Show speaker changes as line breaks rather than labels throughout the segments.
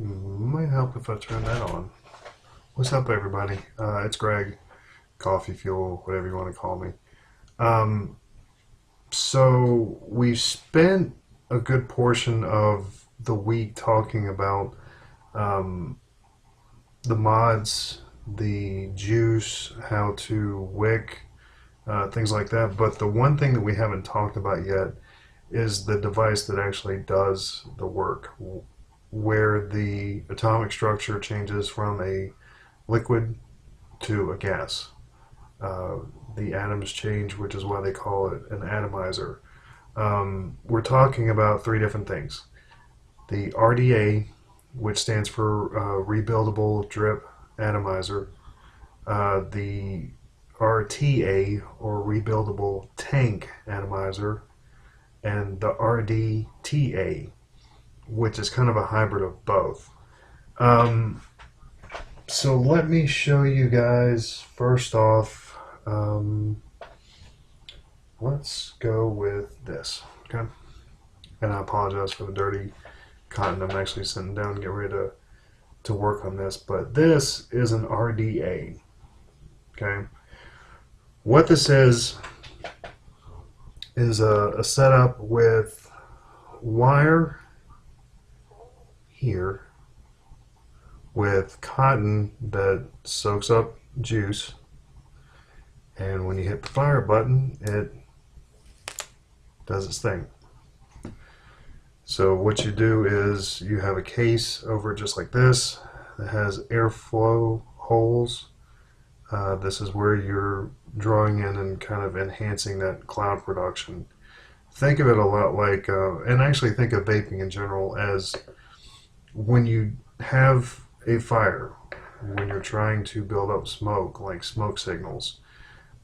Might help if I turn that on. What's up, everybody? It's Greg, Coffee Fuel, whatever you want to call me. Um, so we spent a good portion of the week talking about um, the mods, the juice, how to wick, things like that. But the one thing that we haven't talked about yet is the device that actually does the work, where the atomic structure changes from a liquid to a gas. Uh, the atoms change, which is why they call it an atomizer. We're talking about three different things. The RDA, which stands for Rebuildable Drip Atomizer, the RTA, or Rebuildable Tank Atomizer, and the RDTA, which is kind of a hybrid of both. Um, so let me show you guys first off. Let's go with this, okay? And I apologize for the dirty cotton. I'm actually sitting down and getting ready to work on this, but this is an RDA, okay? What this is a setup with wire here with cotton that soaks up juice, and when you hit the fire button, it does its thing. So what you do is you have a case over just like this that has airflow holes. This is where you're drawing in and kind of enhancing that cloud production. Think of it a lot like, and actually think of vaping in general as when you have a fire, when you're trying to build up smoke, like smoke signals.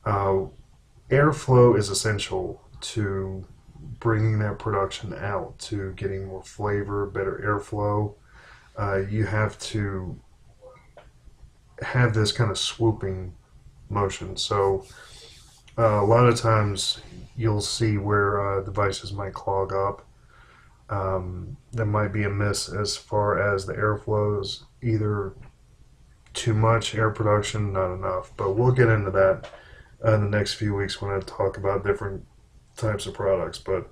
Airflow is essential to bringing that production out, to getting more flavor, better airflow. You have to have this kind of swooping motion. So a lot of times you'll see where devices might clog up. There might be a miss as far as the airflows, either too much air production, not enough. But we'll get into that in the next few weeks when I talk about different types of products. But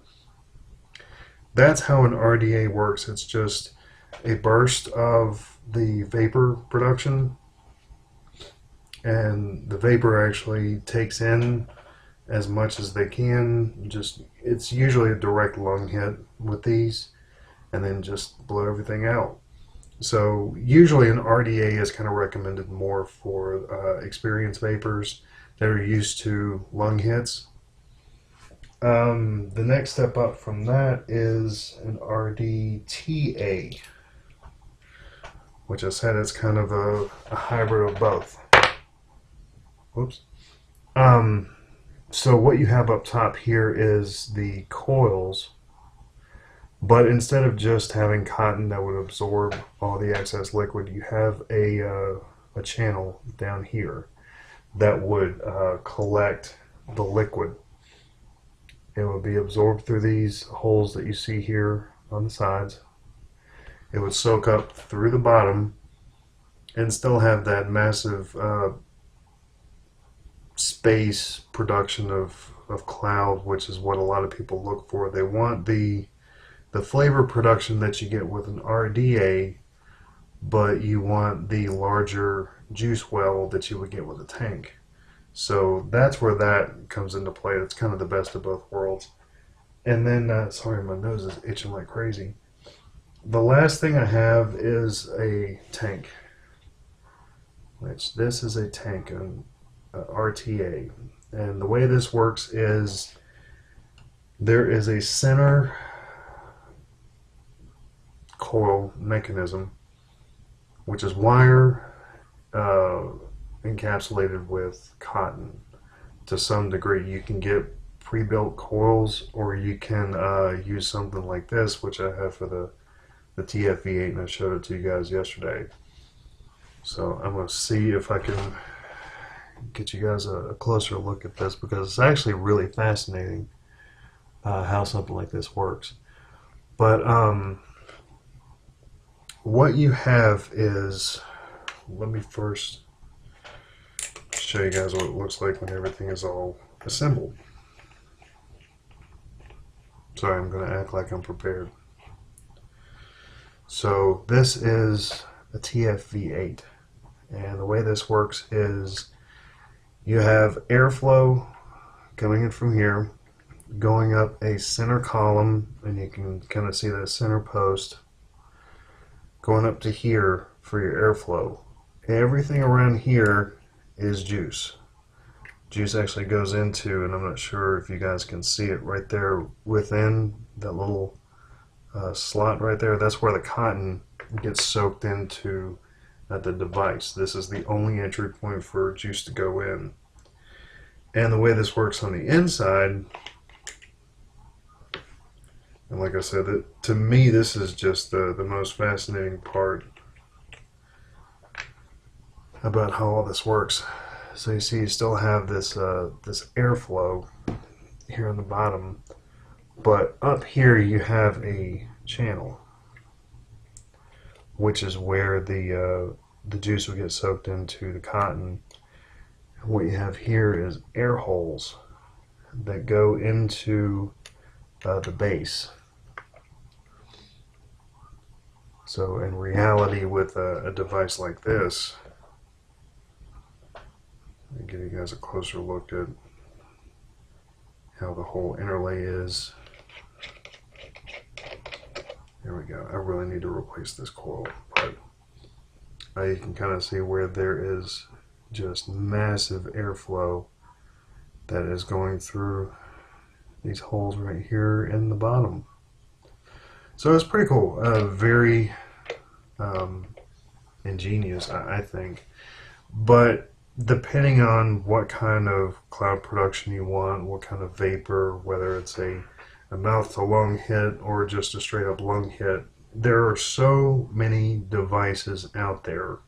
that's how an RDA works. It's just a burst of the vapor production, and the vapor actually takes in as much as they can. It's usually a direct lung hit with these, and then just blow everything out. So usually an RDA is kind of recommended more for experienced vapors that are used to lung hits. The next step up from that is an RDTA, which I said is kind of a hybrid of both. Whoops. So what you have up top here is the coils, but instead of just having cotton that would absorb all the excess liquid, you have a channel down here that would collect the liquid. It would be absorbed through these holes that you see here on the sides. It would soak up through the bottom and still have that massive space production of cloud, which is what a lot of people look for. They want the flavor production that you get with an RDA, but you want the larger juice well that you would get with a tank. So that's where that comes into play. It's kind of the best of both worlds. And then, sorry, my nose is itching like crazy. The last thing I have is a tank, which this is a tank, an RTA. And the way this works is there is a center coil mechanism, which is wire encapsulated with cotton to some degree. You can get pre-built coils, or you can use something like this, which I have for the TFV8, and I showed it to you guys yesterday. So I'm going to see if I can get you guys a closer look at this, because it's actually really fascinating how something like this works. But what you have is, let me first show you guys what it looks like when everything is all assembled. Sorry, I'm going to act like I'm prepared. So this is a TFV8, and the way this works is you have airflow coming in from here, going up a center column, and you can kind of see the center post going up to here for your airflow. Everything around here is juice. Juice actually goes into, and I'm not sure if you guys can see it right there within that little slot right there. That's where the cotton gets soaked into the device. This is the only entry point for juice to go in. And the way this works on the inside, and like I said, to me this is just the most fascinating part about how all this works. So you see you still have this this airflow here on the bottom, but up here you have a channel, which is where the juice will get soaked into the cotton. And what you have here is air holes that go into the base. So in reality, with a device like this, let me give you guys a closer look at how the whole interlay is. There we go. I really need to replace this coil, but you can kind of see where there is just massive airflow that is going through these holes right here in the bottom. So it's pretty cool. Very ingenious, I think. But depending on what kind of cloud production you want, what kind of vapor, whether it's a mouth to lung hit or just a straight up lung hit, there are so many devices out there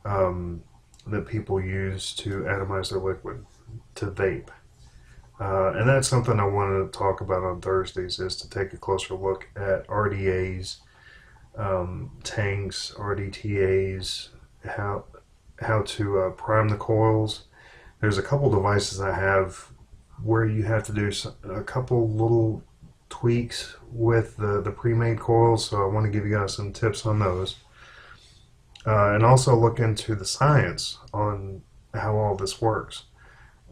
that people use to atomize their liquid, to vape. And that's something I wanted to talk about on Thursdays, is to take a closer look at RDAs, tanks, RDTAs, how to prime the coils. There's a couple devices I have where you have to do a couple little tweaks with the pre-made coils, so I want to give you guys some tips on those. And also look into the science on how all this works.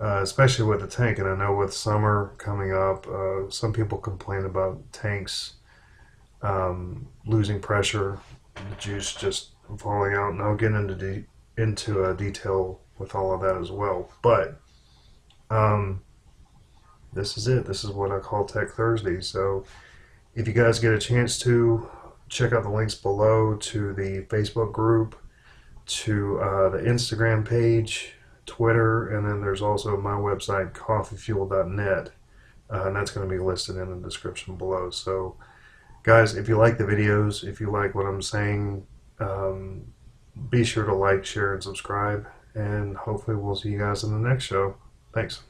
Especially with the tank, and I know with summer coming up, some people complain about tanks losing pressure, the juice just falling out, and I'll get into detail with all of that as well. But this is it. This is what I call Tech Thursday. So if you guys get a chance to, check out the links below to the Facebook group, to the Instagram page, Twitter, and then there's also my website, coffeefuel.net, and that's going to be listed in the description below. So guys, if you like the videos, if you like what I'm saying, be sure to like, share, and subscribe, and hopefully we'll see you guys in the next show. Thanks.